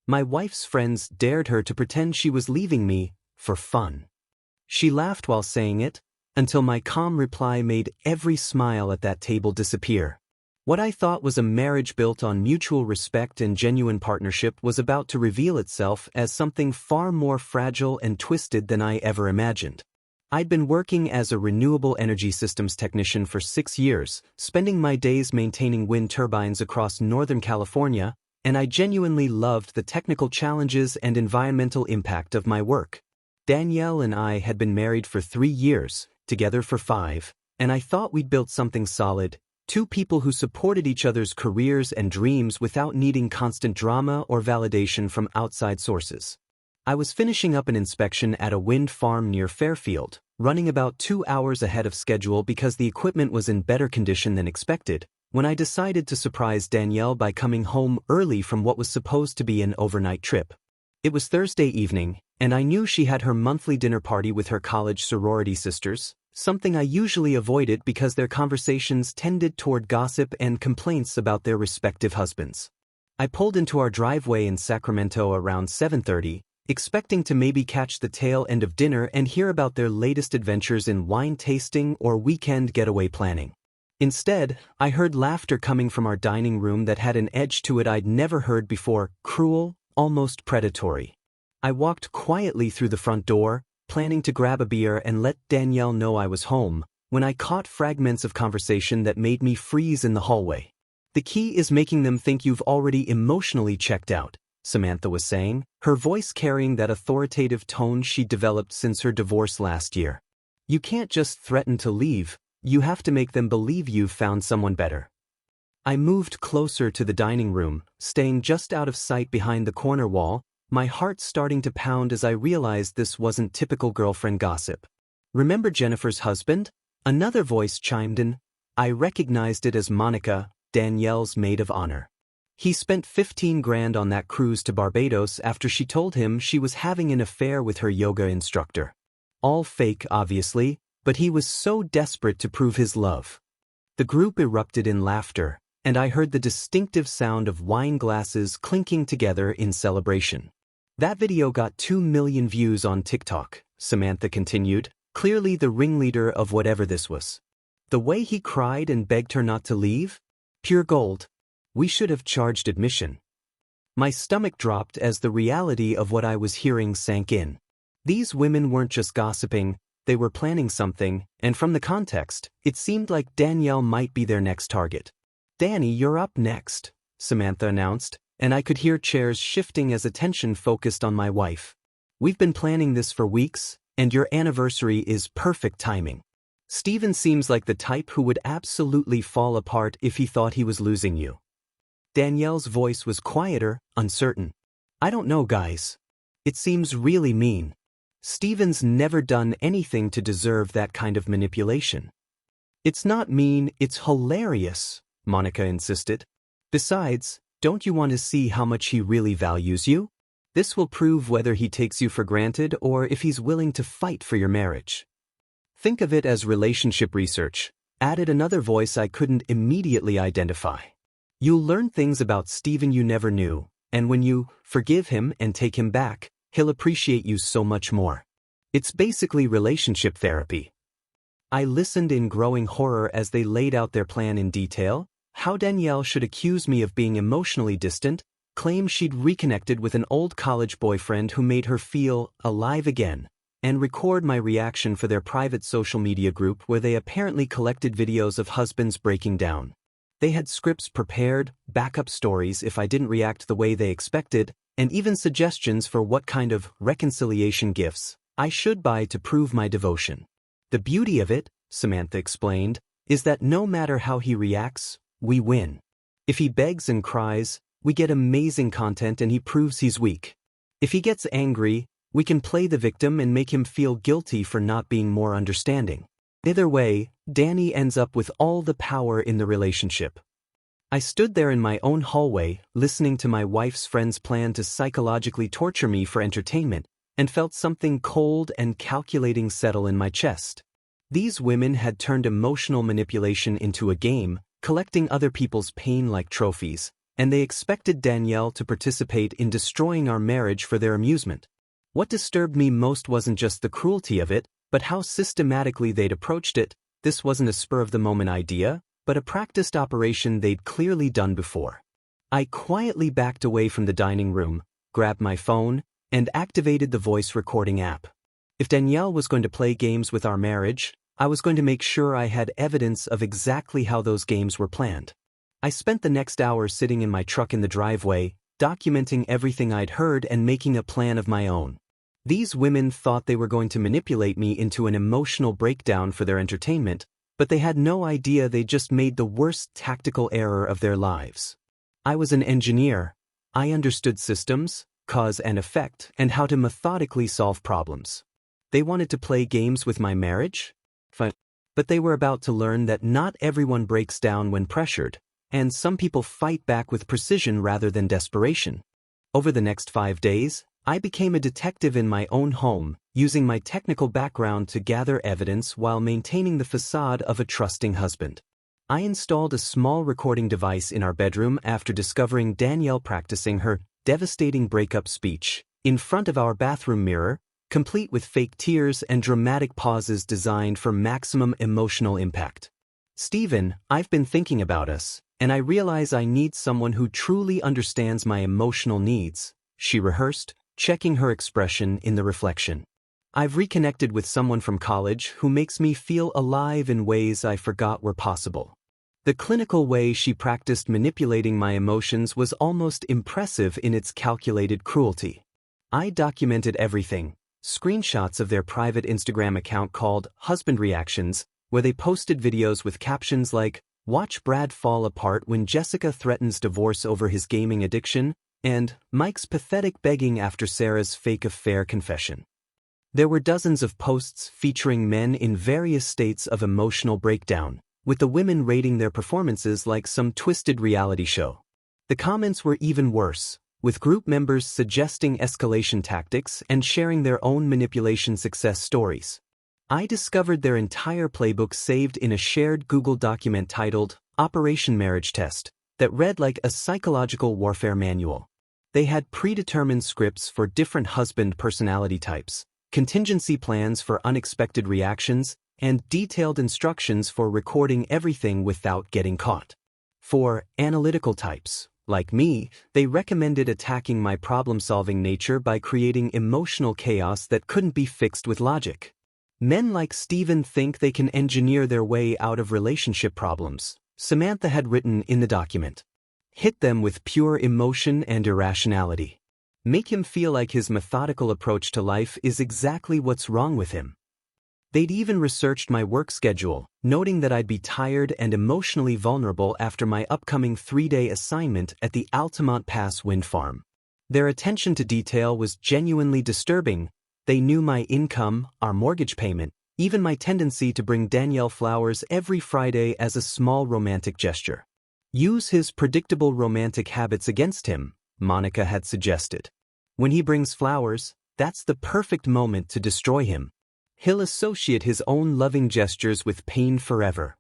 My wife's friends dared her to pretend she was leaving me for fun. She laughed while saying it, until my calm reply made every smile at that table disappear. What I thought was a marriage built on mutual respect and genuine partnership was about to reveal itself as something far more fragile and twisted than I ever imagined. I'd been working as a renewable energy systems technician for 6 years, spending my days maintaining wind turbines across Northern California, and I genuinely loved the technical challenges and environmental impact of my work. Danielle and I had been married for 3 years, together for 5, and I thought we'd built something solid, two people who supported each other's careers and dreams without needing constant drama or validation from outside sources. I was finishing up an inspection at a wind farm near Fairfield, running about 2 hours ahead of schedule because the equipment was in better condition than expected, when I decided to surprise Danielle by coming home early from what was supposed to be an overnight trip. It was Thursday evening, and I knew she had her monthly dinner party with her college sorority sisters, something I usually avoided because their conversations tended toward gossip and complaints about their respective husbands. I pulled into our driveway in Sacramento around 7:30, expecting to maybe catch the tail end of dinner and hear about their latest adventures in wine tasting or weekend getaway planning. Instead, I heard laughter coming from our dining room that had an edge to it I'd never heard before, cruel, almost predatory. I walked quietly through the front door, planning to grab a beer and let Danielle know I was home, when I caught fragments of conversation that made me freeze in the hallway. "The key is making them think you've already emotionally checked out," Samantha was saying, her voice carrying that authoritative tone she'd developed since her divorce last year. "You can't just threaten to leave, you have to make them believe you've found someone better." I moved closer to the dining room, staying just out of sight behind the corner wall, my heart starting to pound as I realized this wasn't typical girlfriend gossip. "Remember Jennifer's husband?" Another voice chimed in. I recognized it as Monica, Danielle's maid of honor. "He spent 15 grand on that cruise to Barbados after she told him she was having an affair with her yoga instructor. All fake, obviously, but he was so desperate to prove his love." The group erupted in laughter, and I heard the distinctive sound of wine glasses clinking together in celebration. "That video got 2 million views on TikTok," Samantha continued, clearly the ringleader of whatever this was. "The way he cried and begged her not to leave? Pure gold. We should have charged admission." My stomach dropped as the reality of what I was hearing sank in. These women weren't just gossiping, they were planning something, and from the context, it seemed like Danielle might be their next target. "Danny, you're up next," Samantha announced, and I could hear chairs shifting as attention focused on my wife. "We've been planning this for weeks, and your anniversary is perfect timing. Steven seems like the type who would absolutely fall apart if he thought he was losing you." Danielle's voice was quieter, uncertain. "I don't know, guys. It seems really mean. Steven's never done anything to deserve that kind of manipulation." "It's not mean, it's hilarious," Monica insisted. "Besides, don't you want to see how much he really values you? This will prove whether he takes you for granted or if he's willing to fight for your marriage." "Think of it as relationship research," added another voice I couldn't immediately identify. "You'll learn things about Steven you never knew, and when you forgive him and take him back, he'll appreciate you so much more. It's basically relationship therapy." I listened in growing horror as they laid out their plan in detail, how Danielle should accuse me of being emotionally distant, claim she'd reconnected with an old college boyfriend who made her feel alive again, and record my reaction for their private social media group where they apparently collected videos of husbands breaking down. They had scripts prepared, backup stories if I didn't react the way they expected, and even suggestions for what kind of reconciliation gifts I should buy to prove my devotion. "The beauty of it," Samantha explained, "is that no matter how he reacts, we win. If he begs and cries, we get amazing content and he proves he's weak. If he gets angry, we can play the victim and make him feel guilty for not being more understanding. Either way, Danny ends up with all the power in the relationship." I stood there in my own hallway, listening to my wife's friend's plan to psychologically torture me for entertainment, and felt something cold and calculating settle in my chest. These women had turned emotional manipulation into a game, collecting other people's pain like trophies, and they expected Danielle to participate in destroying our marriage for their amusement. What disturbed me most wasn't just the cruelty of it, but how systematically they'd approached it. This wasn't a spur-of-the-moment idea, but a practiced operation they'd clearly done before. I quietly backed away from the dining room, grabbed my phone, and activated the voice recording app. If Danielle was going to play games with our marriage, I was going to make sure I had evidence of exactly how those games were planned. I spent the next hour sitting in my truck in the driveway, documenting everything I'd heard and making a plan of my own. These women thought they were going to manipulate me into an emotional breakdown for their entertainment, but they had no idea they just made the worst tactical error of their lives. I was an engineer. I understood systems, cause and effect, and how to methodically solve problems. They wanted to play games with my marriage? Fine. But they were about to learn that not everyone breaks down when pressured, and some people fight back with precision rather than desperation. Over the next 5 days, I became a detective in my own home, using my technical background to gather evidence while maintaining the facade of a trusting husband. I installed a small recording device in our bedroom after discovering Danielle practicing her devastating breakup speech in front of our bathroom mirror, complete with fake tears and dramatic pauses designed for maximum emotional impact. "Stephen, I've been thinking about us, and I realize I need someone who truly understands my emotional needs," she rehearsed, checking her expression in the reflection. "I've reconnected with someone from college who makes me feel alive in ways I forgot were possible." The clinical way she practiced manipulating my emotions was almost impressive in its calculated cruelty. I documented everything, screenshots of their private Instagram account called Husband Reactions, where they posted videos with captions like, "Watch Brad fall apart when Jessica threatens divorce over his gaming addiction," and "Mike's pathetic begging after Sarah's fake affair confession." There were dozens of posts featuring men in various states of emotional breakdown, with the women rating their performances like some twisted reality show. The comments were even worse, with group members suggesting escalation tactics and sharing their own manipulation success stories. I discovered their entire playbook saved in a shared Google document titled Operation Marriage Test that read like a psychological warfare manual. They had predetermined scripts for different husband personality types, contingency plans for unexpected reactions, and detailed instructions for recording everything without getting caught. For analytical types, like me, they recommended attacking my problem-solving nature by creating emotional chaos that couldn't be fixed with logic. Men like Stephen think they can engineer their way out of relationship problems, Samantha had written in the document. Hit them with pure emotion and irrationality. Make him feel like his methodical approach to life is exactly what's wrong with him. They'd even researched my work schedule, noting that I'd be tired and emotionally vulnerable after my upcoming 3-day assignment at the Altamont Pass wind farm. Their attention to detail was genuinely disturbing. They knew my income, our mortgage payment, even my tendency to bring Danielle flowers every Friday as a small romantic gesture. Use his predictable romantic habits against him, Monica had suggested. When he brings flowers, that's the perfect moment to destroy him. He'll associate his own loving gestures with pain forever.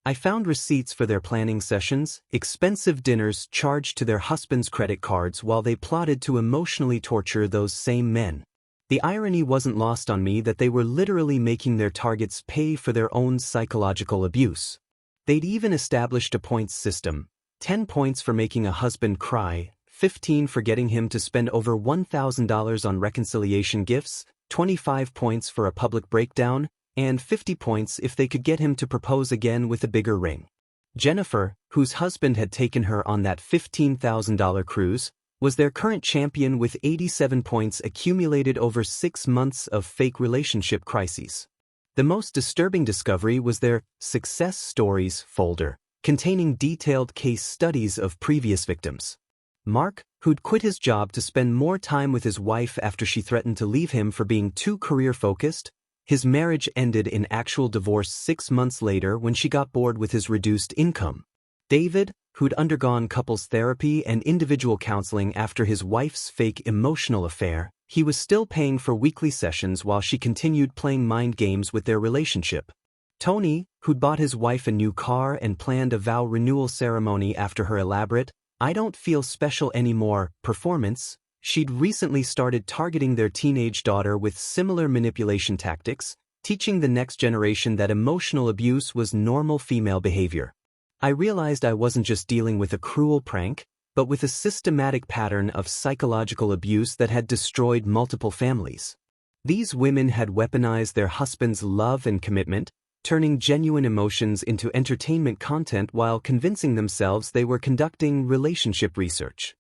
I found receipts for their planning sessions, expensive dinners charged to their husbands' credit cards while they plotted to emotionally torture those same men. The irony wasn't lost on me that they were literally making their targets pay for their own psychological abuse. They'd even established a points system, 10 points for making a husband cry, 15 for getting him to spend over $1,000 on reconciliation gifts, 25 points for a public breakdown, and 50 points if they could get him to propose again with a bigger ring. Jennifer, whose husband had taken her on that $15,000 cruise, was their current champion with 87 points accumulated over 6 months of fake relationship crises. The most disturbing discovery was their Success Stories folder, containing detailed case studies of previous victims. Mark, who'd quit his job to spend more time with his wife after she threatened to leave him for being too career-focused, his marriage ended in actual divorce 6 months later when she got bored with his reduced income. David, who'd undergone couples therapy and individual counseling after his wife's fake emotional affair, he was still paying for weekly sessions while she continued playing mind games with their relationship. Tony, who'd bought his wife a new car and planned a vow renewal ceremony after her elaborate, "I don't feel special anymore" performance. She'd recently started targeting their teenage daughter with similar manipulation tactics, teaching the next generation that emotional abuse was normal female behavior. I realized I wasn't just dealing with a cruel prank, but with a systematic pattern of psychological abuse that had destroyed multiple families. These women had weaponized their husbands' love and commitment, turning genuine emotions into entertainment content while convincing themselves they were conducting relationship research.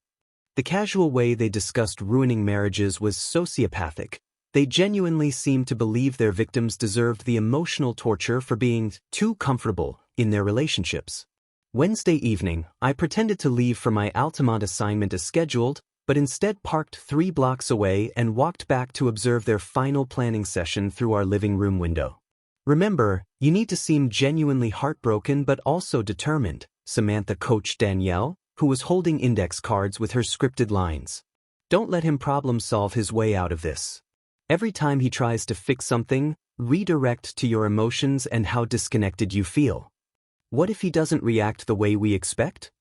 The casual way they discussed ruining marriages was sociopathic. They genuinely seemed to believe their victims deserved the emotional torture for being too comfortable in their relationships. Wednesday evening, I pretended to leave for my Altamont assignment as scheduled, but instead parked 3 blocks away and walked back to observe their final planning session through our living room window. "Remember, you need to seem genuinely heartbroken but also determined," Samantha coached Danielle, who was holding index cards with her scripted lines. "Don't let him problem-solve his way out of this. Every time he tries to fix something, redirect to your emotions and how disconnected you feel." "What if he doesn't react the way we expect?"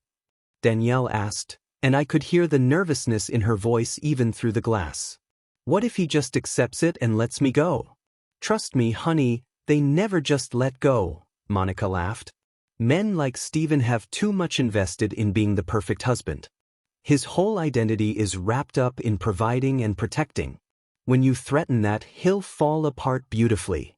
Danielle asked, and I could hear the nervousness in her voice even through the glass. "What if he just accepts it and lets me go?" "Trust me, honey, they never just let go," Monica laughed. "Men like Steven have too much invested in being the perfect husband. His whole identity is wrapped up in providing and protecting. When you threaten that, he'll fall apart beautifully."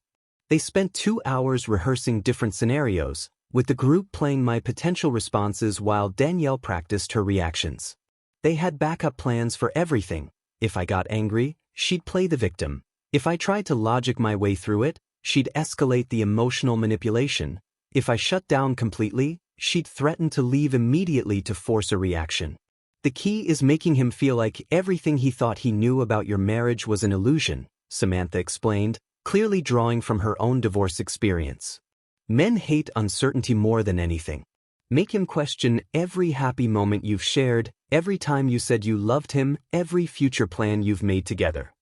They spent 2 hours rehearsing different scenarios, with the group playing my potential responses while Danielle practiced her reactions. They had backup plans for everything. If I got angry, she'd play the victim. If I tried to logic my way through it, she'd escalate the emotional manipulation. If I shut down completely, she'd threaten to leave immediately to force a reaction. "The key is making him feel like everything he thought he knew about your marriage was an illusion," Samantha explained, clearly drawing from her own divorce experience. "Men hate uncertainty more than anything. Make him question every happy moment you've shared, every time you said you loved him, every future plan you've made together."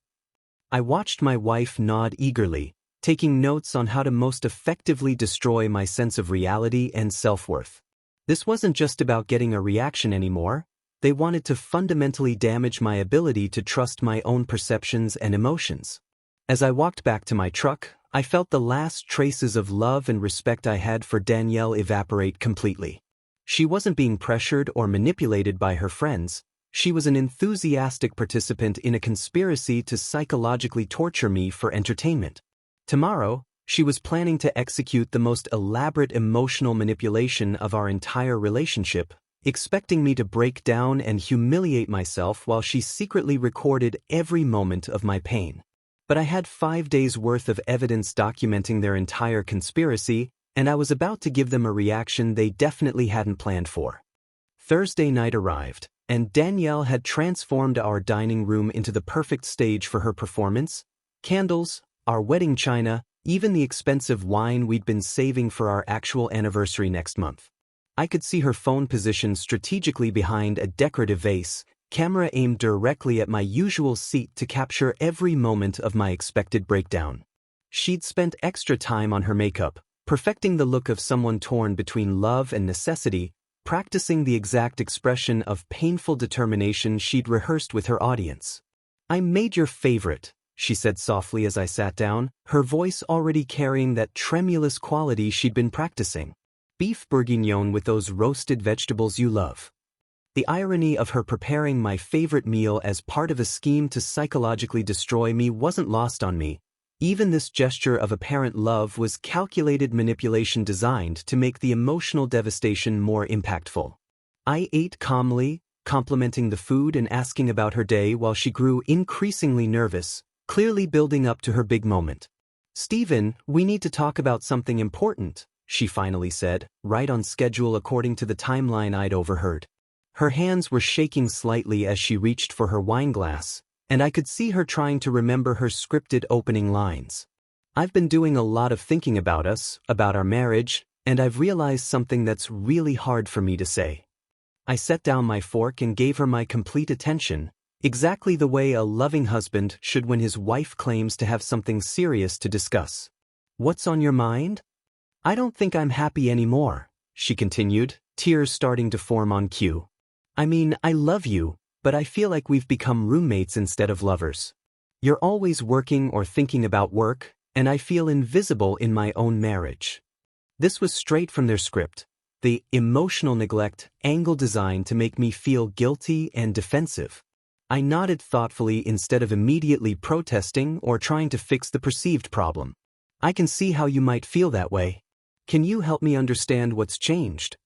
I watched my wife nod eagerly, taking notes on how to most effectively destroy my sense of reality and self-worth. This wasn't just about getting a reaction anymore. They wanted to fundamentally damage my ability to trust my own perceptions and emotions. As I walked back to my truck, I felt the last traces of love and respect I had for Danielle evaporate completely. She wasn't being pressured or manipulated by her friends. She was an enthusiastic participant in a conspiracy to psychologically torture me for entertainment. Tomorrow, she was planning to execute the most elaborate emotional manipulation of our entire relationship, expecting me to break down and humiliate myself while she secretly recorded every moment of my pain. But I had 5 days' worth of evidence documenting their entire conspiracy, and I was about to give them a reaction they definitely hadn't planned for. Thursday night arrived, and Danielle had transformed our dining room into the perfect stage for her performance. Candles, our wedding china, even the expensive wine we'd been saving for our actual anniversary next month. I could see her phone positioned strategically behind a decorative vase, camera aimed directly at my usual seat to capture every moment of my expected breakdown. She'd spent extra time on her makeup, perfecting the look of someone torn between love and necessity, practicing the exact expression of painful determination she'd rehearsed with her audience. "I made your favorite," she said softly as I sat down, her voice already carrying that tremulous quality she'd been practicing. "Beef bourguignon with those roasted vegetables you love." The irony of her preparing my favorite meal as part of a scheme to psychologically destroy me wasn't lost on me. Even this gesture of apparent love was calculated manipulation designed to make the emotional devastation more impactful. I ate calmly, complimenting the food and asking about her day while she grew increasingly nervous, clearly building up to her big moment. "Steven, we need to talk about something important," she finally said, right on schedule according to the timeline I'd overheard. Her hands were shaking slightly as she reached for her wine glass, and I could see her trying to remember her scripted opening lines. "I've been doing a lot of thinking about us, about our marriage, and I've realized something that's really hard for me to say." I set down my fork and gave her my complete attention, exactly the way a loving husband should when his wife claims to have something serious to discuss. "What's on your mind?" "I don't think I'm happy anymore," she continued, tears starting to form on cue. I mean, I love you, but I feel like we've become roommates instead of lovers. You're always working or thinking about work, and I feel invisible in my own marriage." This was straight from their script, the emotional neglect angle designed to make me feel guilty and defensive. I nodded thoughtfully instead of immediately protesting or trying to fix the perceived problem. "I can see how you might feel that way. Can you help me understand what's changed?"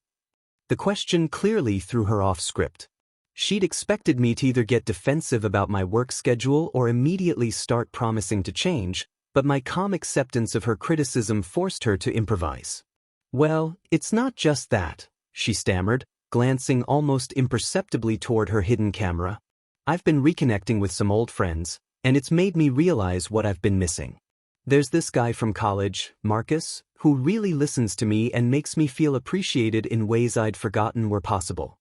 The question clearly threw her off script. She'd expected me to either get defensive about my work schedule or immediately start promising to change, but my calm acceptance of her criticism forced her to improvise. "Well, it's not just that," she stammered, glancing almost imperceptibly toward her hidden camera. "I've been reconnecting with some old friends, and it's made me realize what I've been missing. There's this guy from college, Marcus, who really listens to me and makes me feel appreciated in ways I'd forgotten were possible."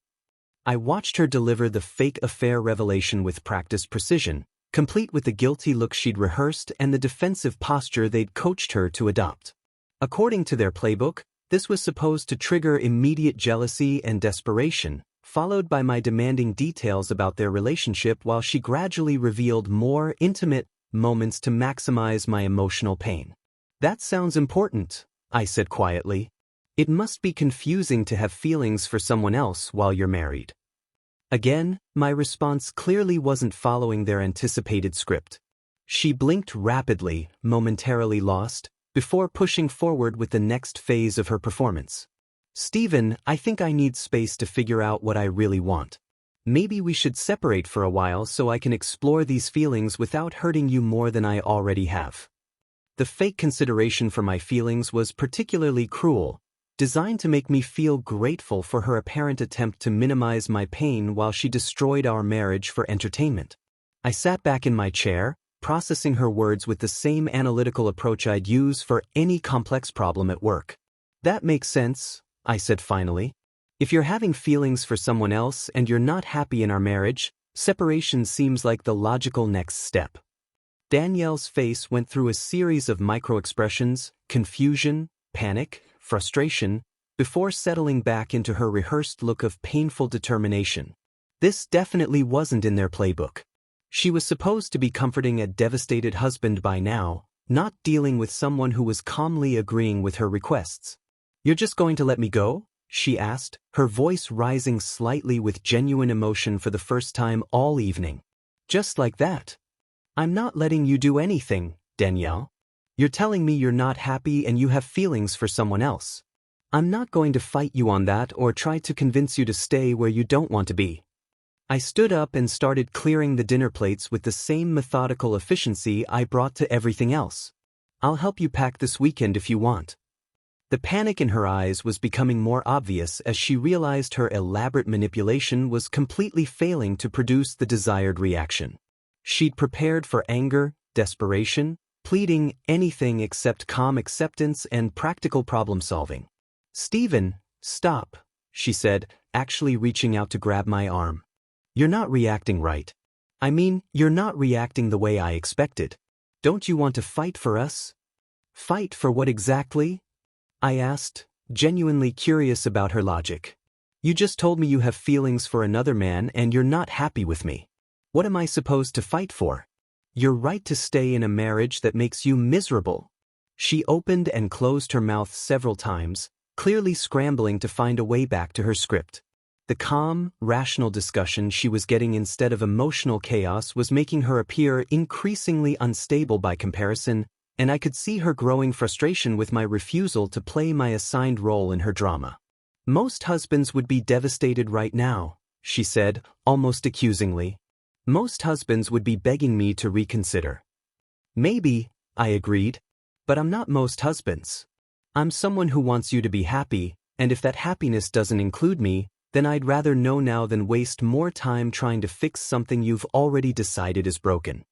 I watched her deliver the fake affair revelation with practiced precision, complete with the guilty look she'd rehearsed and the defensive posture they'd coached her to adopt. According to their playbook, this was supposed to trigger immediate jealousy and desperation, followed by my demanding details about their relationship while she gradually revealed more intimate moments to maximize my emotional pain. "That sounds important," I said quietly. "It must be confusing to have feelings for someone else while you're married." Again, my response clearly wasn't following their anticipated script. She blinked rapidly, momentarily lost, before pushing forward with the next phase of her performance. "Stephen, I think I need space to figure out what I really want. Maybe we should separate for a while so I can explore these feelings without hurting you more than I already have." The fake consideration for my feelings was particularly cruel, designed to make me feel grateful for her apparent attempt to minimize my pain while she destroyed our marriage for entertainment. I sat back in my chair, processing her words with the same analytical approach I'd use for any complex problem at work. "That makes sense," I said finally. "If you're having feelings for someone else and you're not happy in our marriage, separation seems like the logical next step." Danielle's face went through a series of micro-expressions, confusion, panic, frustration, before settling back into her rehearsed look of painful determination. This definitely wasn't in their playbook. She was supposed to be comforting a devastated husband by now, not dealing with someone who was calmly agreeing with her requests. "You're just going to let me go?" she asked, her voice rising slightly with genuine emotion for the first time all evening. "Just like that?" "I'm not letting you do anything, Danielle. You're telling me you're not happy and you have feelings for someone else. I'm not going to fight you on that or try to convince you to stay where you don't want to be." I stood up and started clearing the dinner plates with the same methodical efficiency I brought to everything else. "I'll help you pack this weekend if you want." The panic in her eyes was becoming more obvious as she realized her elaborate manipulation was completely failing to produce the desired reaction. She'd prepared for anger, desperation, pleading anything except calm acceptance and practical problem-solving. "Stephen, stop," she said, actually reaching out to grab my arm. "You're not reacting right. I mean, you're not reacting the way I expected. Don't you want to fight for us?" "Fight for what exactly?" I asked, genuinely curious about her logic. "You just told me you have feelings for another man and you're not happy with me. What am I supposed to fight for? Your right to stay in a marriage that makes you miserable." She opened and closed her mouth several times, clearly scrambling to find a way back to her script. The calm, rational discussion she was getting instead of emotional chaos was making her appear increasingly unstable by comparison, and I could see her growing frustration with my refusal to play my assigned role in her drama. "Most husbands would be devastated right now," she said, almost accusingly. "Most husbands would be begging me to reconsider." "Maybe," I agreed, "but I'm not most husbands. I'm someone who wants you to be happy, and if that happiness doesn't include me, then I'd rather know now than waste more time trying to fix something you've already decided is broken."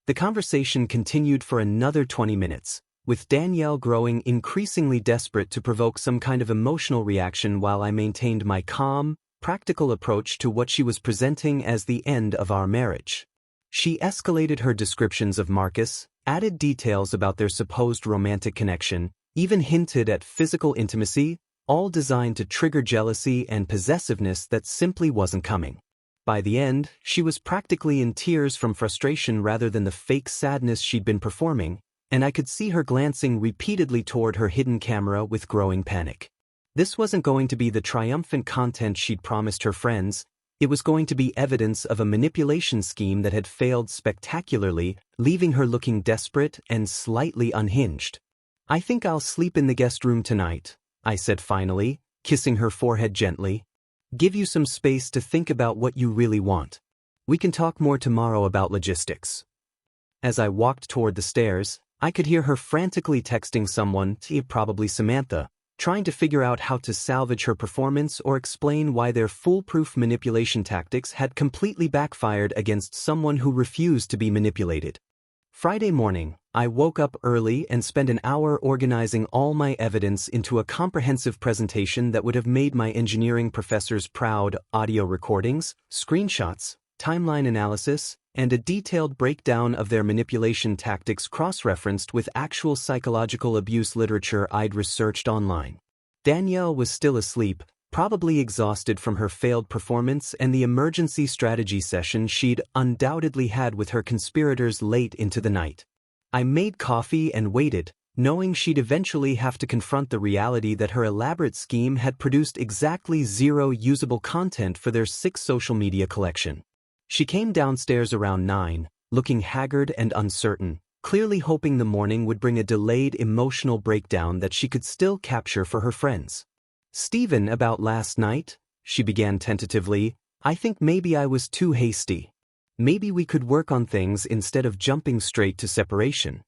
The conversation continued for another 20 minutes, with Danielle growing increasingly desperate to provoke some kind of emotional reaction while I maintained my calm, practical approach to what she was presenting as the end of our marriage. She escalated her descriptions of Marcus, added details about their supposed romantic connection, even hinted at physical intimacy, all designed to trigger jealousy and possessiveness that simply wasn't coming. By the end, she was practically in tears from frustration rather than the fake sadness she'd been performing, and I could see her glancing repeatedly toward her hidden camera with growing panic. This wasn't going to be the triumphant content she'd promised her friends. It was going to be evidence of a manipulation scheme that had failed spectacularly, leaving her looking desperate and slightly unhinged. "I think I'll sleep in the guest room tonight," I said finally, kissing her forehead gently. "Give you some space to think about what you really want. We can talk more tomorrow about logistics." As I walked toward the stairs, I could hear her frantically texting someone, probably Samantha, trying to figure out how to salvage her performance or explain why their foolproof manipulation tactics had completely backfired against someone who refused to be manipulated. Friday morning, I woke up early and spent an hour organizing all my evidence into a comprehensive presentation that would have made my engineering professors proud: audio recordings, screenshots, timeline analysis, and a detailed breakdown of their manipulation tactics cross-referenced with actual psychological abuse literature I'd researched online. Danielle was still asleep, probably exhausted from her failed performance and the emergency strategy session she'd undoubtedly had with her conspirators late into the night. I made coffee and waited, knowing she'd eventually have to confront the reality that her elaborate scheme had produced exactly 0 usable content for their 6 social media collection. She came downstairs around 9, looking haggard and uncertain, clearly hoping the morning would bring a delayed emotional breakdown that she could still capture for her friends. "Steven, about last night," she began tentatively, "I think maybe I was too hasty. Maybe we could work on things instead of jumping straight to separation."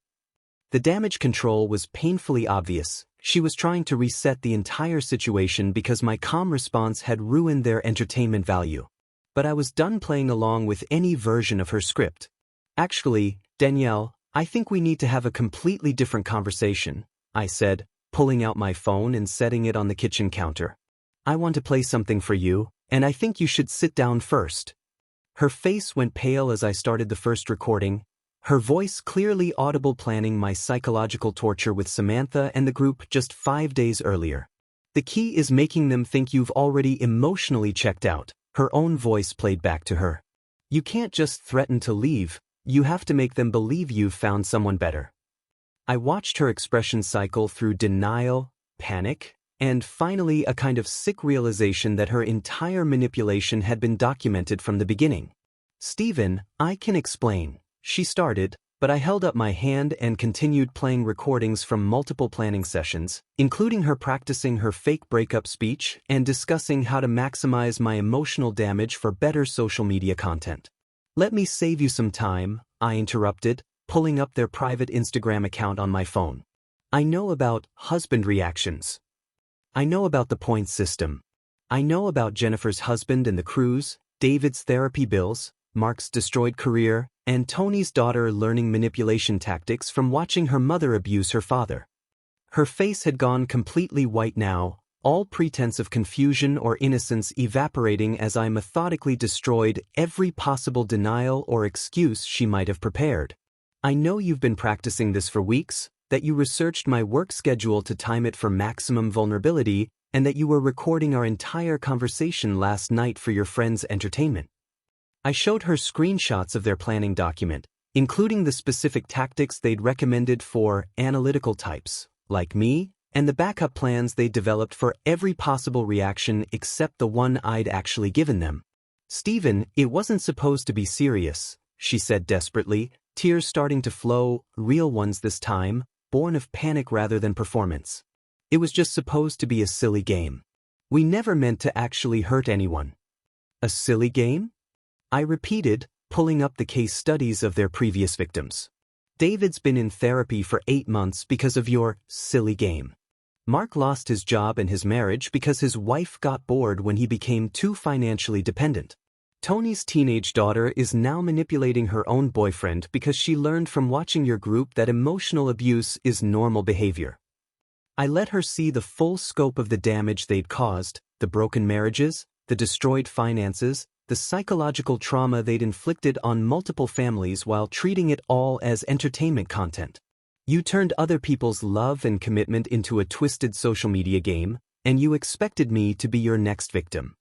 The damage control was painfully obvious. She was trying to reset the entire situation because my calm response had ruined their entertainment value. But I was done playing along with any version of her script. "Actually, Danielle, I think we need to have a completely different conversation," I said, pulling out my phone and setting it on the kitchen counter. "I want to play something for you, and I think you should sit down first." Her face went pale as I started the first recording, her voice clearly audible, planning my psychological torture with Samantha and the group just 5 days earlier. "The key is making them think you've already emotionally checked out," her own voice played back to her. "You can't just threaten to leave, you have to make them believe you've found someone better." I watched her expression cycle through denial, panic, and finally a kind of sick realization that her entire manipulation had been documented from the beginning. "Steven, I can explain," she started, but I held up my hand and continued playing recordings from multiple planning sessions, including her practicing her fake breakup speech and discussing how to maximize my emotional damage for better social media content. "Let me save you some time," I interrupted, pulling up their private Instagram account on my phone. "I know about husband reactions. I know about the points system. I know about Jennifer's husband and the cruise, David's therapy bills, Mark's destroyed career, and Tony's daughter learning manipulation tactics from watching her mother abuse her father." Her face had gone completely white now, all pretense of confusion or innocence evaporating as I methodically destroyed every possible denial or excuse she might have prepared. "I know you've been practicing this for weeks, that you researched my work schedule to time it for maximum vulnerability, and that you were recording our entire conversation last night for your friends' entertainment." I showed her screenshots of their planning document, including the specific tactics they'd recommended for analytical types, like me, and the backup plans they'd developed for every possible reaction except the one I'd actually given them. "Steven, it wasn't supposed to be serious," she said desperately, tears starting to flow, real ones this time, born of panic rather than performance. "It was just supposed to be a silly game. We never meant to actually hurt anyone." "A silly game?" I repeated, pulling up the case studies of their previous victims. "David's been in therapy for 8 months because of your silly game. Mark lost his job and his marriage because his wife got bored when he became too financially dependent. Tony's teenage daughter is now manipulating her own boyfriend because she learned from watching your group that emotional abuse is normal behavior." I let her see the full scope of the damage they'd caused, the broken marriages, the destroyed finances, the psychological trauma they'd inflicted on multiple families while treating it all as entertainment content. "You turned other people's love and commitment into a twisted social media game, and you expected me to be your next victim.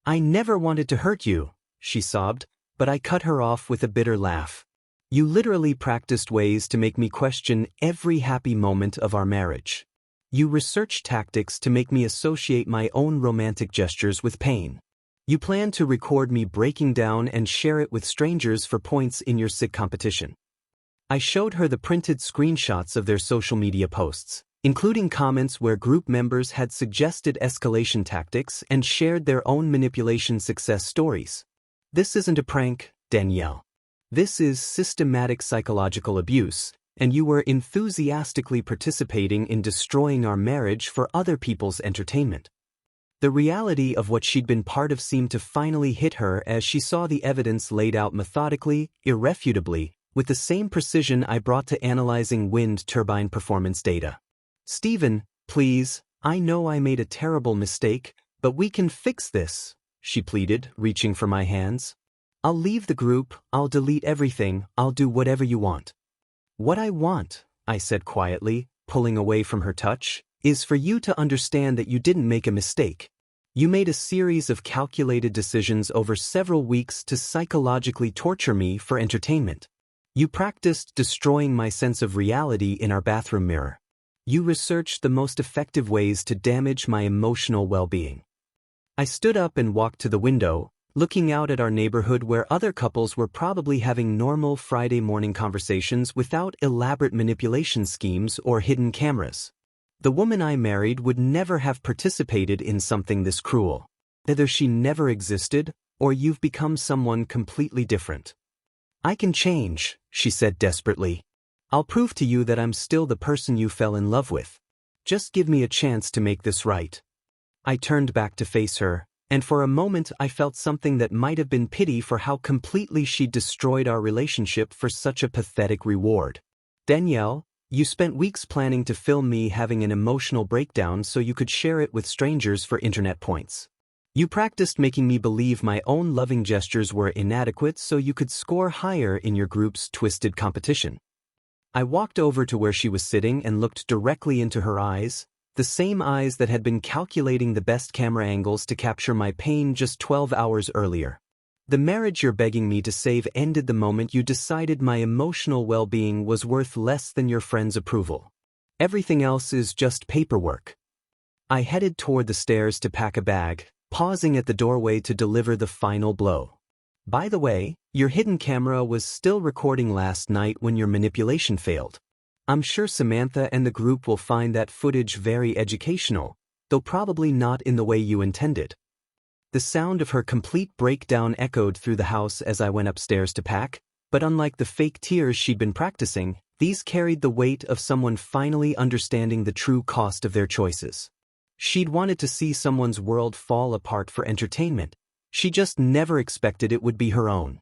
I never wanted to hurt you, she sobbed, but I cut her off with a bitter laugh. You literally practiced ways to make me question every happy moment of our marriage. You researched tactics to make me associate my own romantic gestures with pain. You planned to record me breaking down and share it with strangers for points in your sick competition. I showed her the printed screenshots of their social media posts, including comments where group members had suggested escalation tactics and shared their own manipulation success stories. This isn't a prank, Danielle. This is systematic psychological abuse, and you were enthusiastically participating in destroying our marriage for other people's entertainment. The reality of what she'd been part of seemed to finally hit her as she saw the evidence laid out methodically, irrefutably, with the same precision I brought to analyzing wind turbine performance data. Stephen, please, I know I made a terrible mistake, but we can fix this, she pleaded, reaching for my hands. I'll leave the group, I'll delete everything, I'll do whatever you want. What I want, I said quietly, pulling away from her touch, is for you to understand that you didn't make a mistake. You made a series of calculated decisions over several weeks to psychologically torture me for entertainment. You practiced destroying my sense of reality in our bathroom mirror. You researched the most effective ways to damage my emotional well-being. I stood up and walked to the window, looking out at our neighborhood where other couples were probably having normal Friday morning conversations without elaborate manipulation schemes or hidden cameras. The woman I married would never have participated in something this cruel. Either she never existed, or you've become someone completely different. I can change, she said desperately. I'll prove to you that I'm still the person you fell in love with. Just give me a chance to make this right. I turned back to face her, and for a moment I felt something that might have been pity for how completely she'd destroyed our relationship for such a pathetic reward. Danielle, you spent weeks planning to film me having an emotional breakdown so you could share it with strangers for internet points. You practiced making me believe my own loving gestures were inadequate so you could score higher in your group's twisted competition. I walked over to where she was sitting and looked directly into her eyes, the same eyes that had been calculating the best camera angles to capture my pain just 12 hours earlier. The marriage you're begging me to save ended the moment you decided my emotional well-being was worth less than your friend's approval. Everything else is just paperwork. I headed toward the stairs to pack a bag, pausing at the doorway to deliver the final blow. By the way, your hidden camera was still recording last night when your manipulation failed. I'm sure Samantha and the group will find that footage very educational, though probably not in the way you intended. The sound of her complete breakdown echoed through the house as I went upstairs to pack, but unlike the fake tears she'd been practicing, these carried the weight of someone finally understanding the true cost of their choices. She'd wanted to see someone's world fall apart for entertainment. She just never expected it would be her own.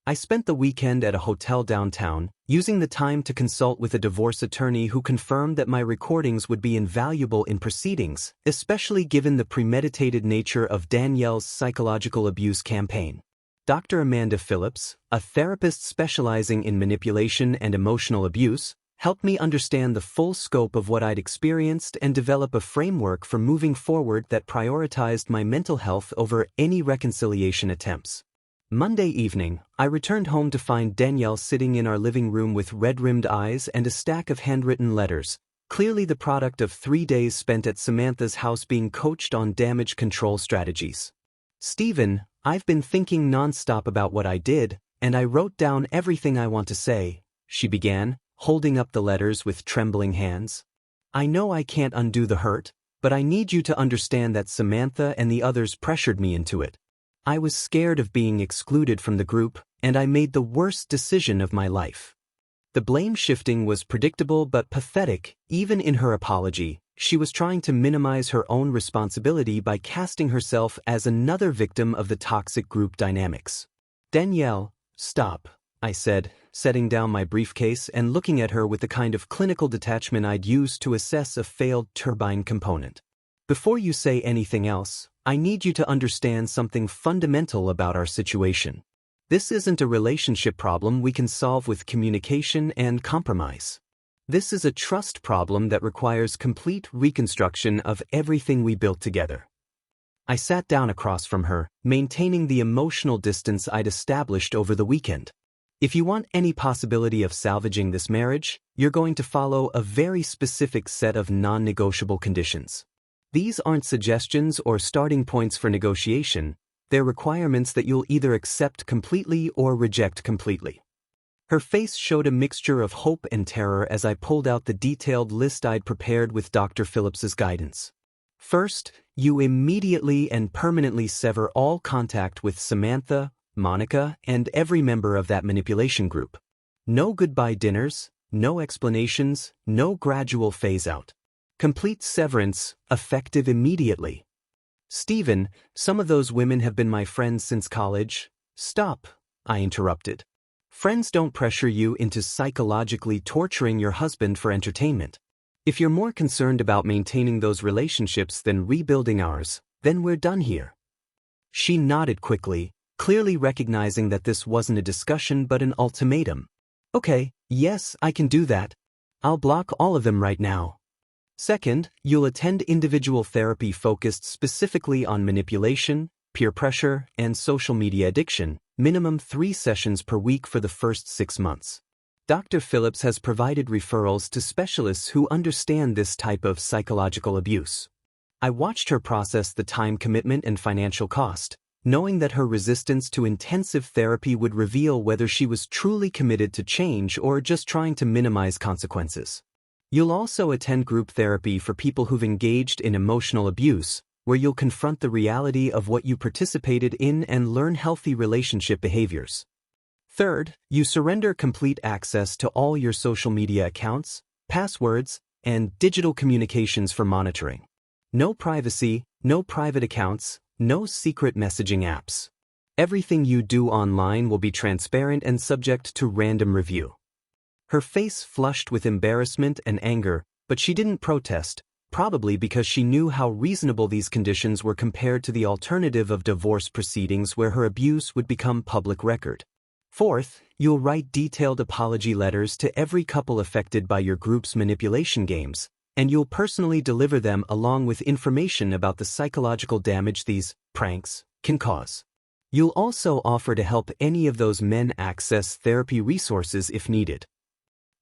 I spent the weekend at a hotel downtown, using the time to consult with a divorce attorney who confirmed that my recordings would be invaluable in proceedings, especially given the premeditated nature of Danielle's psychological abuse campaign. Dr. Amanda Phillips, a therapist specializing in manipulation and emotional abuse, helped me understand the full scope of what I'd experienced and develop a framework for moving forward that prioritized my mental health over any reconciliation attempts. Monday evening, I returned home to find Danielle sitting in our living room with red-rimmed eyes and a stack of handwritten letters, clearly the product of 3 days spent at Samantha's house being coached on damage control strategies. Stephen, I've been thinking nonstop about what I did, and I wrote down everything I want to say, she began, holding up the letters with trembling hands. I know I can't undo the hurt, but I need you to understand that Samantha and the others pressured me into it. I was scared of being excluded from the group, and I made the worst decision of my life. The blame shifting was predictable but pathetic. Even in her apology, she was trying to minimize her own responsibility by casting herself as another victim of the toxic group dynamics. Danielle, stop, I said, setting down my briefcase and looking at her with the kind of clinical detachment I'd use to assess a failed turbine component. Before you say anything else, I need you to understand something fundamental about our situation. This isn't a relationship problem we can solve with communication and compromise. This is a trust problem that requires complete reconstruction of everything we built together. I sat down across from her, maintaining the emotional distance I'd established over the weekend. If you want any possibility of salvaging this marriage, you're going to follow a very specific set of non-negotiable conditions. These aren't suggestions or starting points for negotiation, they're requirements that you'll either accept completely or reject completely. Her face showed a mixture of hope and terror as I pulled out the detailed list I'd prepared with Dr. Phillips's guidance. First, you immediately and permanently sever all contact with Samantha, Monica, and every member of that manipulation group. No goodbye dinners, no explanations, no gradual phase-out. Complete severance, effective immediately. Stephen, some of those women have been my friends since college. Stop, I interrupted. Friends don't pressure you into psychologically torturing your husband for entertainment. If you're more concerned about maintaining those relationships than rebuilding ours, then we're done here. She nodded quickly, clearly recognizing that this wasn't a discussion but an ultimatum. Okay, yes, I can do that. I'll block all of them right now. Second, you'll attend individual therapy focused specifically on manipulation, peer pressure, and social media addiction, minimum 3 sessions per week for the first 6 months. Dr. Phillips has provided referrals to specialists who understand this type of psychological abuse. I watched her process the time commitment and financial cost, knowing that her resistance to intensive therapy would reveal whether she was truly committed to change or just trying to minimize consequences. You'll also attend group therapy for people who've engaged in emotional abuse, where you'll confront the reality of what you participated in and learn healthy relationship behaviors. Third, you surrender complete access to all your social media accounts, passwords, and digital communications for monitoring. No privacy, no private accounts, no secret messaging apps. Everything you do online will be transparent and subject to random review. Her face flushed with embarrassment and anger, but she didn't protest, probably because she knew how reasonable these conditions were compared to the alternative of divorce proceedings where her abuse would become public record. Fourth, you'll write detailed apology letters to every couple affected by your group's manipulation games, and you'll personally deliver them along with information about the psychological damage these pranks can cause. You'll also offer to help any of those men access therapy resources if needed.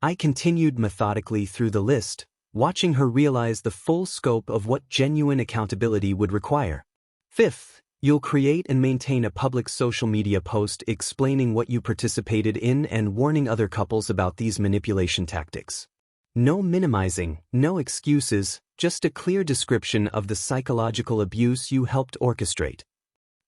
I continued methodically through the list, watching her realize the full scope of what genuine accountability would require. Fifth, you'll create and maintain a public social media post explaining what you participated in and warning other couples about these manipulation tactics. No minimizing, no excuses, just a clear description of the psychological abuse you helped orchestrate.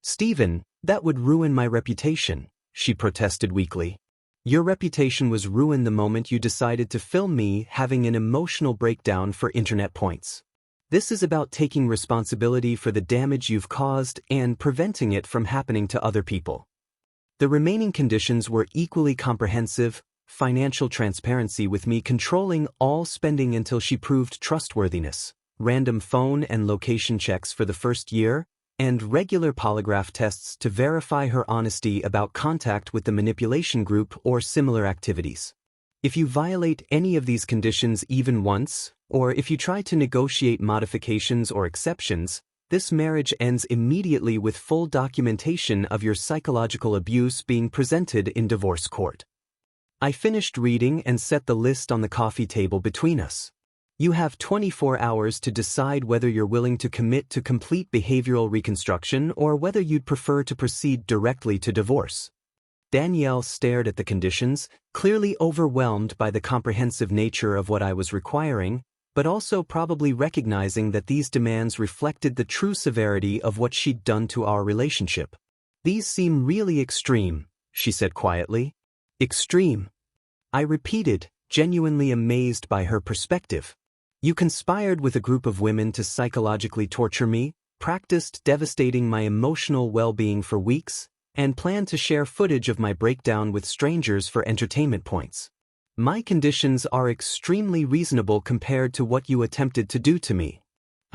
Stephen, that would ruin my reputation, she protested weakly. Your reputation was ruined the moment you decided to film me having an emotional breakdown for internet points. This is about taking responsibility for the damage you've caused and preventing it from happening to other people. The remaining conditions were equally comprehensive: financial transparency with me controlling all spending until she proved trustworthiness, random phone and location checks for the first year, and regular polygraph tests to verify her honesty about contact with the manipulation group or similar activities. If you violate any of these conditions even once, or if you try to negotiate modifications or exceptions, this marriage ends immediately with full documentation of your psychological abuse being presented in divorce court. I finished reading and set the list on the coffee table between us. You have 24 hours to decide whether you're willing to commit to complete behavioral reconstruction or whether you'd prefer to proceed directly to divorce. Danielle stared at the conditions, clearly overwhelmed by the comprehensive nature of what I was requiring, but also probably recognizing that these demands reflected the true severity of what she'd done to our relationship. These seem really extreme, she said quietly. Extreme. I repeated, genuinely amazed by her perspective. You conspired with a group of women to psychologically torture me, practiced devastating my emotional well-being for weeks, and planned to share footage of my breakdown with strangers for entertainment points. My conditions are extremely reasonable compared to what you attempted to do to me.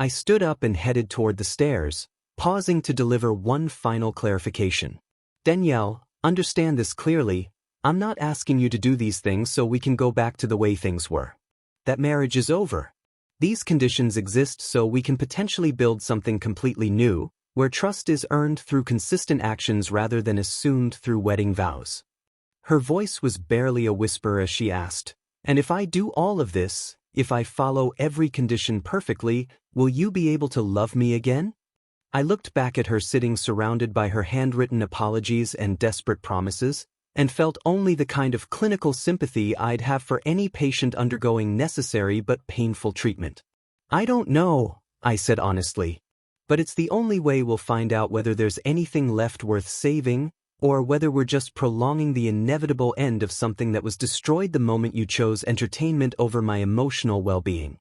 I stood up and headed toward the stairs, pausing to deliver one final clarification. Danielle, understand this clearly. I'm not asking you to do these things so we can go back to the way things were. that marriage is over. These conditions exist so we can potentially build something completely new, where trust is earned through consistent actions rather than assumed through wedding vows. Her voice was barely a whisper as she asked, "And if I do all of this, if I follow every condition perfectly, will you be able to love me again?" I looked back at her sitting surrounded by her handwritten apologies and desperate promises, and felt only the kind of clinical sympathy I'd have for any patient undergoing necessary but painful treatment. "I don't know," I said honestly. "But it's the only way we'll find out whether there's anything left worth saving, or whether we're just prolonging the inevitable end of something that was destroyed the moment you chose entertainment over my emotional well-being."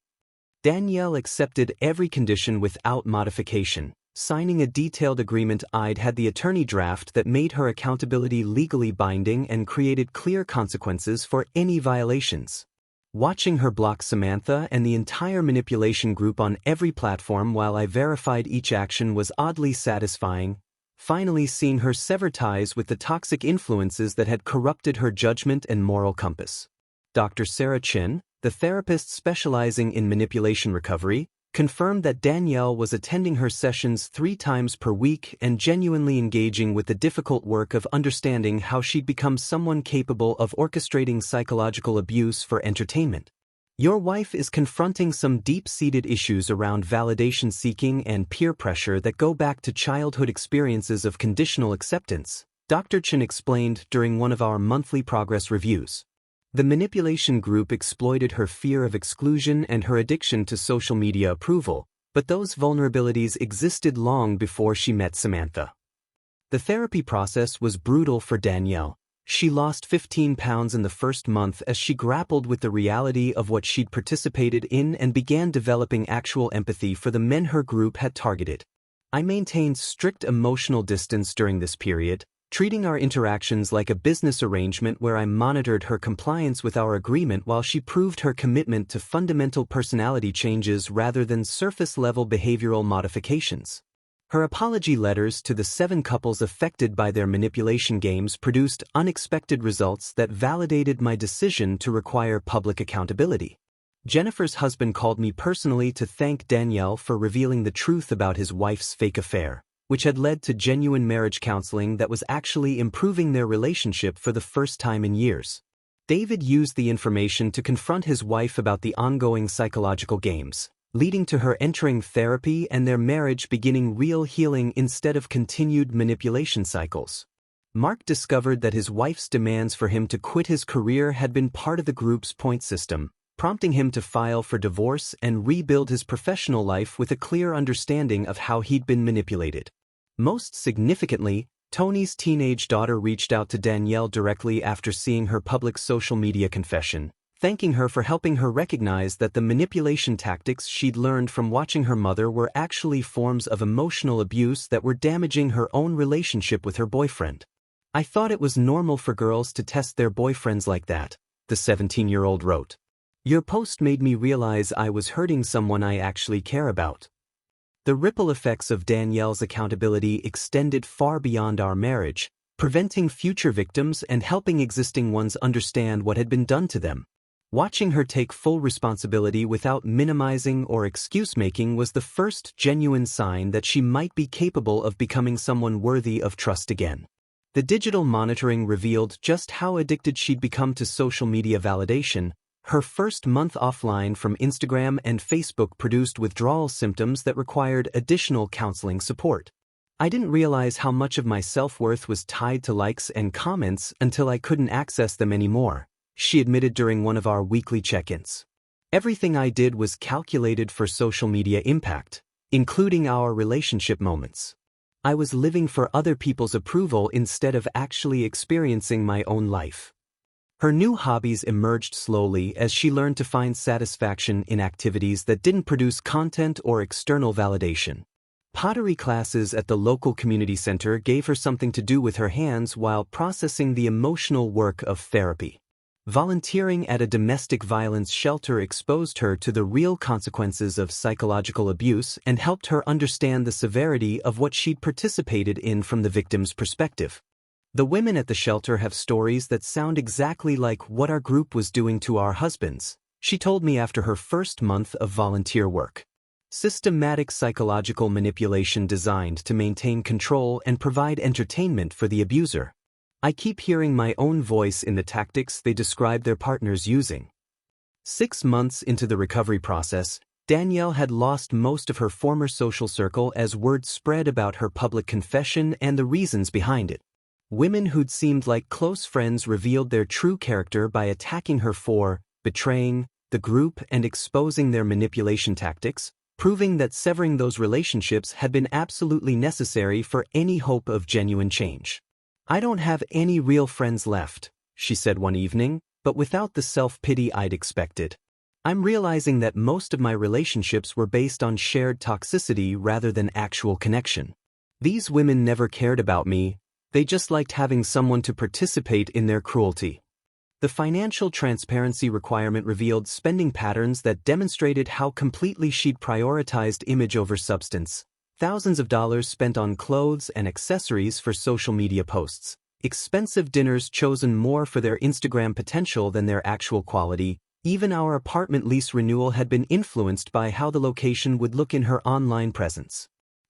Danielle accepted every condition without modification, signing a detailed agreement I'd had the attorney draft that made her accountability legally binding and created clear consequences for any violations. Watching her block Samantha and the entire manipulation group on every platform while I verified each action was oddly satisfying, finally seeing her sever ties with the toxic influences that had corrupted her judgment and moral compass. Dr. Sarah Chin, the therapist specializing in manipulation recovery, confirmed that Danielle was attending her sessions 3 times per week and genuinely engaging with the difficult work of understanding how she'd become someone capable of orchestrating psychological abuse for entertainment. "Your wife is confronting some deep-seated issues around validation seeking and peer pressure that go back to childhood experiences of conditional acceptance," Dr. Chin explained during one of our monthly progress reviews. The manipulation group exploited her fear of exclusion and her addiction to social media approval, but those vulnerabilities existed long before she met Samantha. The therapy process was brutal for Danielle. She lost 15 pounds in the first month as she grappled with the reality of what she'd participated in and began developing actual empathy for the men her group had targeted. I maintained strict emotional distance during this period, treating our interactions like a business arrangement where I monitored her compliance with our agreement while she proved her commitment to fundamental personality changes rather than surface-level behavioral modifications. Her apology letters to the 7 couples affected by their manipulation games produced unexpected results that validated my decision to require public accountability. Jennifer's husband called me personally to thank Danielle for revealing the truth about his wife's fake affair, which had led to genuine marriage counseling that was actually improving their relationship for the first time in years. David used the information to confront his wife about the ongoing psychological games, leading to her entering therapy and their marriage beginning real healing instead of continued manipulation cycles. Mark discovered that his wife's demands for him to quit his career had been part of the group's point system, prompting him to file for divorce and rebuild his professional life with a clear understanding of how he'd been manipulated. Most significantly, Tony's teenage daughter reached out to Danielle directly after seeing her public social media confession, thanking her for helping her recognize that the manipulation tactics she'd learned from watching her mother were actually forms of emotional abuse that were damaging her own relationship with her boyfriend. "I thought it was normal for girls to test their boyfriends like that," the 17-year-old wrote. "Your post made me realize I was hurting someone I actually care about." The ripple effects of Danielle's accountability extended far beyond our marriage, preventing future victims and helping existing ones understand what had been done to them. Watching her take full responsibility without minimizing or excuse-making was the first genuine sign that she might be capable of becoming someone worthy of trust again. The digital monitoring revealed just how addicted she'd become to social media validation. Her first month offline from Instagram and Facebook produced withdrawal symptoms that required additional counseling support. "I didn't realize how much of my self-worth was tied to likes and comments until I couldn't access them anymore," she admitted during one of our weekly check-ins. "Everything I did was calculated for social media impact, including our relationship moments. I was living for other people's approval instead of actually experiencing my own life." Her new hobbies emerged slowly as she learned to find satisfaction in activities that didn't produce content or external validation. Pottery classes at the local community center gave her something to do with her hands while processing the emotional work of therapy. Volunteering at a domestic violence shelter exposed her to the real consequences of psychological abuse and helped her understand the severity of what she'd participated in from the victim's perspective. "The women at the shelter have stories that sound exactly like what our group was doing to our husbands," she told me after her first month of volunteer work. Systematic psychological manipulation designed to maintain control and provide entertainment for the abuser. I keep hearing my own voice in the tactics they describe their partners using. 6 months into the recovery process, Danielle had lost most of her former social circle as word spread about her public confession and the reasons behind it. Women who'd seemed like close friends revealed their true character by attacking her for betraying the group and exposing their manipulation tactics, proving that severing those relationships had been absolutely necessary for any hope of genuine change. "I don't have any real friends left," she said one evening, but without the self-pity I'd expected. "I'm realizing that most of my relationships were based on shared toxicity rather than actual connection. These women never cared about me, they just liked having someone to participate in their cruelty." The financial transparency requirement revealed spending patterns that demonstrated how completely she'd prioritized image over substance. Thousands of dollars spent on clothes and accessories for social media posts. Expensive dinners chosen more for their Instagram potential than their actual quality. Even our apartment lease renewal had been influenced by how the location would look in her online presence.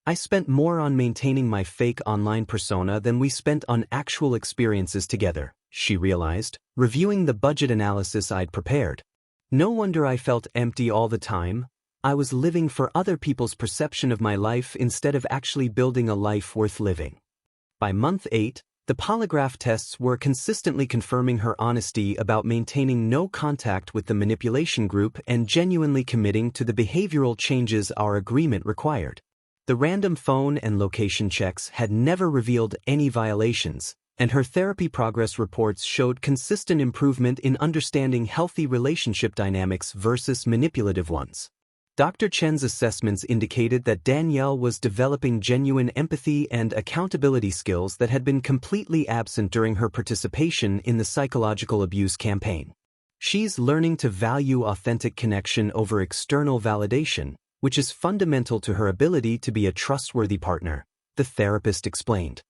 "I spent more on maintaining my fake online persona than we spent on actual experiences together," she realized, reviewing the budget analysis I'd prepared. "No wonder I felt empty all the time. I was living for other people's perception of my life instead of actually building a life worth living." By month 8, the polygraph tests were consistently confirming her honesty about maintaining no contact with the manipulation group and genuinely committing to the behavioral changes our agreement required. The random phone and location checks had never revealed any violations, and her therapy progress reports showed consistent improvement in understanding healthy relationship dynamics versus manipulative ones. Dr. Chen's assessments indicated that Danielle was developing genuine empathy and accountability skills that had been completely absent during her participation in the psychological abuse campaign. "She's learning to value authentic connection over external validation, which is fundamental to her ability to be a trustworthy partner," the therapist explained.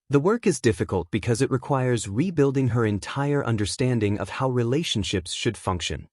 "The work is difficult because it requires rebuilding her entire understanding of how relationships should function."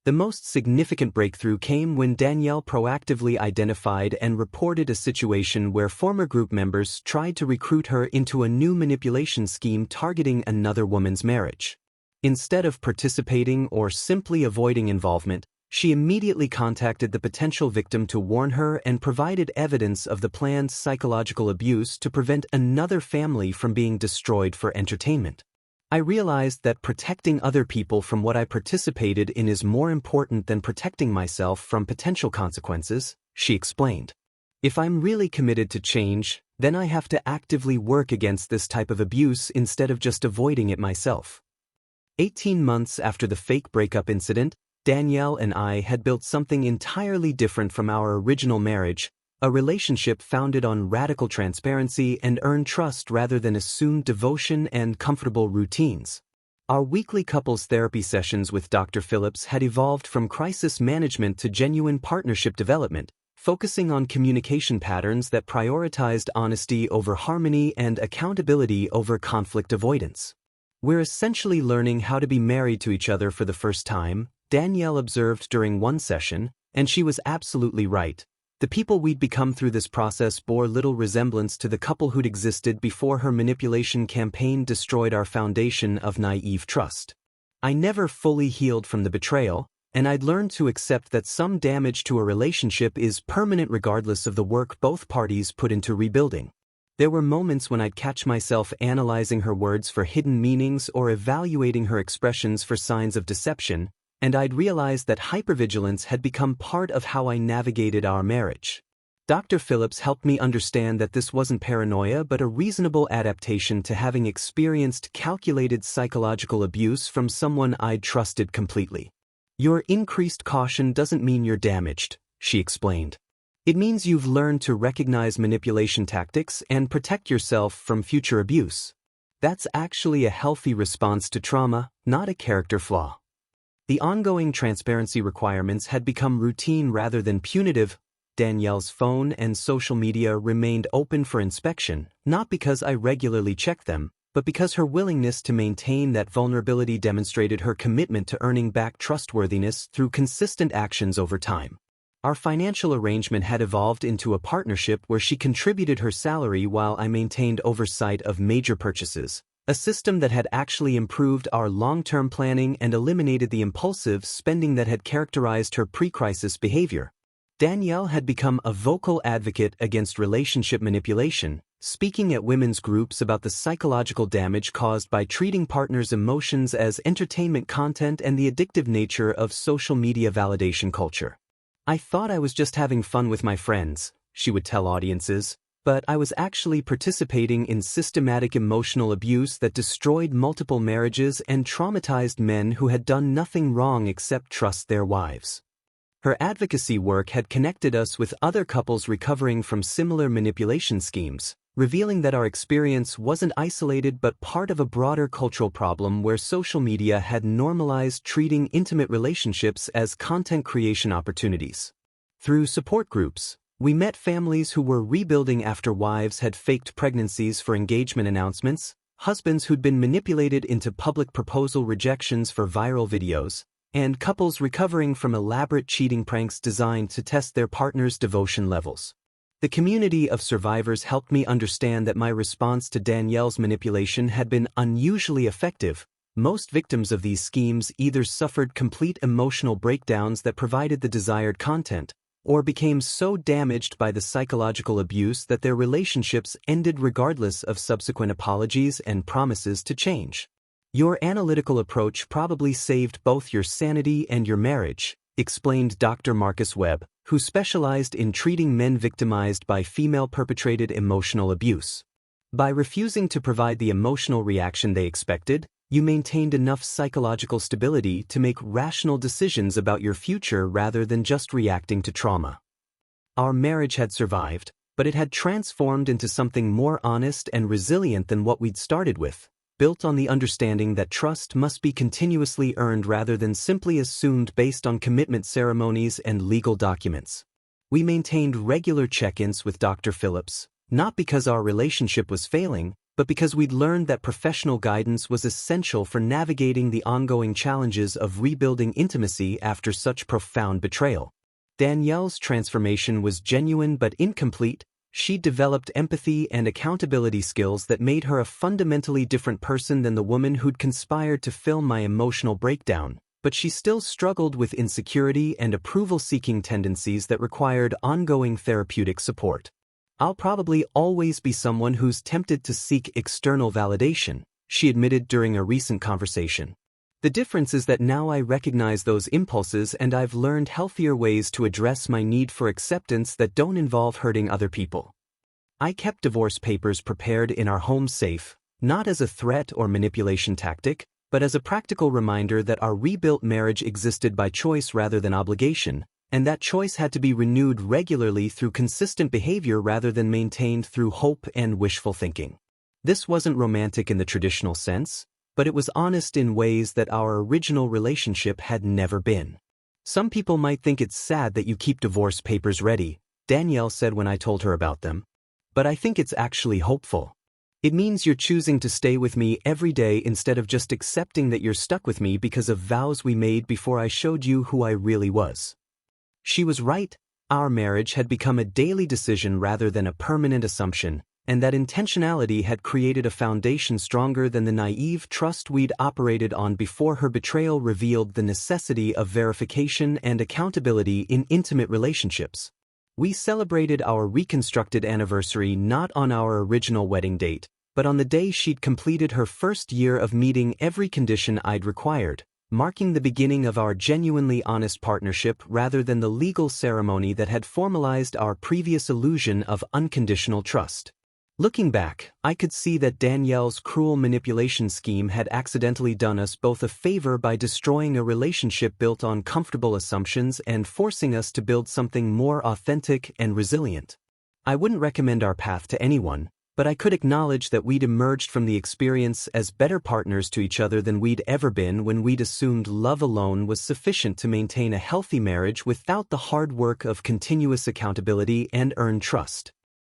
The most significant breakthrough came when Danielle proactively identified and reported a situation where former group members tried to recruit her into a new manipulation scheme targeting another woman's marriage. Instead of participating or simply avoiding involvement, she immediately contacted the potential victim to warn her and provided evidence of the planned psychological abuse to prevent another family from being destroyed for entertainment. "I realized that protecting other people from what I participated in is more important than protecting myself from potential consequences," she explained. "If I'm really committed to change, then I have to actively work against this type of abuse instead of just avoiding it myself." 18 months after the fake breakup incident, Danielle and I had built something entirely different from our original marriage, a relationship founded on radical transparency and earned trust rather than assumed devotion and comfortable routines. Our weekly couples therapy sessions with Dr. Phillips had evolved from crisis management to genuine partnership development, focusing on communication patterns that prioritized honesty over harmony and accountability over conflict avoidance. "We're essentially learning how to be married to each other for the first time," Danielle observed during one session, and she was absolutely right. The people we'd become through this process bore little resemblance to the couple who'd existed before her manipulation campaign destroyed our foundation of naive trust. I never fully healed from the betrayal, and I'd learned to accept that some damage to a relationship is permanent regardless of the work both parties put into rebuilding. There were moments when I'd catch myself analyzing her words for hidden meanings or evaluating her expressions for signs of deception, and I'd realized that hypervigilance had become part of how I navigated our marriage. Dr. Phillips helped me understand that this wasn't paranoia but a reasonable adaptation to having experienced calculated psychological abuse from someone I'd trusted completely. "Your increased caution doesn't mean you're damaged," she explained. "It means you've learned to recognize manipulation tactics and protect yourself from future abuse. That's actually a healthy response to trauma, not a character flaw." The ongoing transparency requirements had become routine rather than punitive. Danielle's phone and social media remained open for inspection, not because I regularly checked them, but because her willingness to maintain that vulnerability demonstrated her commitment to earning back trustworthiness through consistent actions over time. Our financial arrangement had evolved into a partnership where she contributed her salary while I maintained oversight of major purchases, a system that had actually improved our long-term planning and eliminated the impulsive spending that had characterized her pre-crisis behavior. Danielle had become a vocal advocate against relationship manipulation, speaking at women's groups about the psychological damage caused by treating partners' emotions as entertainment content and the addictive nature of social media validation culture. "I thought I was just having fun with my friends," she would tell audiences, "but I was actually participating in systematic emotional abuse that destroyed multiple marriages and traumatized men who had done nothing wrong except trust their wives." Her advocacy work had connected us with other couples recovering from similar manipulation schemes, revealing that our experience wasn't isolated but part of a broader cultural problem where social media had normalized treating intimate relationships as content creation opportunities. Through support groups, we met families who were rebuilding after wives had faked pregnancies for engagement announcements, husbands who'd been manipulated into public proposal rejections for viral videos, and couples recovering from elaborate cheating pranks designed to test their partner's devotion levels. The community of survivors helped me understand that my response to Danielle's manipulation had been unusually effective. Most victims of these schemes either suffered complete emotional breakdowns that provided the desired content, or became so damaged by the psychological abuse that their relationships ended regardless of subsequent apologies and promises to change. "Your analytical approach probably saved both your sanity and your marriage," explained Dr. Marcus Webb, who specialized in treating men victimized by female-perpetrated emotional abuse. "By refusing to provide the emotional reaction they expected, you maintained enough psychological stability to make rational decisions about your future rather than just reacting to trauma." Our marriage had survived, but it had transformed into something more honest and resilient than what we'd started with, built on the understanding that trust must be continuously earned rather than simply assumed based on commitment ceremonies and legal documents. We maintained regular check-ins with Dr. Phillips, not because our relationship was failing, but because we'd learned that professional guidance was essential for navigating the ongoing challenges of rebuilding intimacy after such profound betrayal. Danielle's transformation was genuine but incomplete. She developed empathy and accountability skills that made her a fundamentally different person than the woman who'd conspired to film my emotional breakdown, but she still struggled with insecurity and approval-seeking tendencies that required ongoing therapeutic support. "I'll probably always be someone who's tempted to seek external validation," she admitted during a recent conversation. "The difference is that now I recognize those impulses and I've learned healthier ways to address my need for acceptance that don't involve hurting other people." I kept divorce papers prepared in our home safe, not as a threat or manipulation tactic, but as a practical reminder that our rebuilt marriage existed by choice rather than obligation, and that choice had to be renewed regularly through consistent behavior rather than maintained through hope and wishful thinking. This wasn't romantic in the traditional sense, but it was honest in ways that our original relationship had never been. "Some people might think it's sad that you keep divorce papers ready," Danielle said when I told her about them. "But I think it's actually hopeful. It means you're choosing to stay with me every day instead of just accepting that you're stuck with me because of vows we made before I showed you who I really was." She was right. Our marriage had become a daily decision rather than a permanent assumption, and that intentionality had created a foundation stronger than the naive trust we'd operated on before her betrayal revealed the necessity of verification and accountability in intimate relationships. We celebrated our reconstructed anniversary not on our original wedding date, but on the day she'd completed her first year of meeting every condition I'd required, marking the beginning of our genuinely honest partnership rather than the legal ceremony that had formalized our previous illusion of unconditional trust. Looking back, I could see that Danielle's cruel manipulation scheme had accidentally done us both a favor by destroying a relationship built on comfortable assumptions and forcing us to build something more authentic and resilient. I wouldn't recommend our path to anyone, but I could acknowledge that we'd emerged from the experience as better partners to each other than we'd ever been when we'd assumed love alone was sufficient to maintain a healthy marriage without the hard work of continuous accountability and earned trust.